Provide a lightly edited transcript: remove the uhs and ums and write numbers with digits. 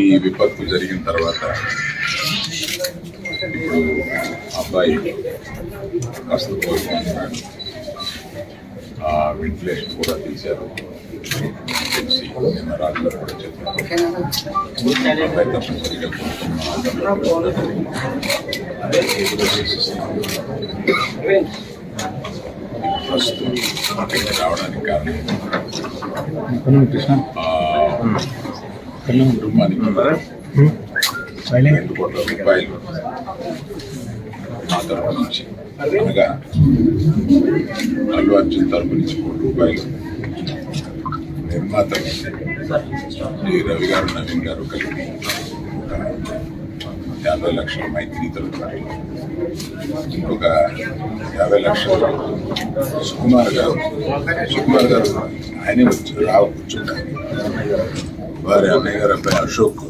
ఈ విపత్తు జరిగిన తర్వాత ఇప్పుడు అబ్బాయి కాస్త కోరుకుంటున్నాడు. వెంటిలేషన్ కూడా తీశారు తెలిసి నిన్న రాత్రి కూడా చెప్పారు. అబ్బాయి తప్పనిసరిగా ప్రస్తుతం ఇక్కడికి రావడానికి కారణం కుటుంబానికి 2 కోట్ల రూపాయలు మా తరపు నుంచి, అనగా అల్లు అర్జున్ తరపు నుంచి 3 రూపాయలు, నిర్మాత శ్రీ రవి గారు నవీన్ గారు కలిపి 50 లక్షల మైత్రి తరపు, ఇంకొక 50 లక్షలు సుకుమార్ గారు ఆయనే రావచ్చు, వారి అన్నయ్య గారు అబ్బాయి అశోక్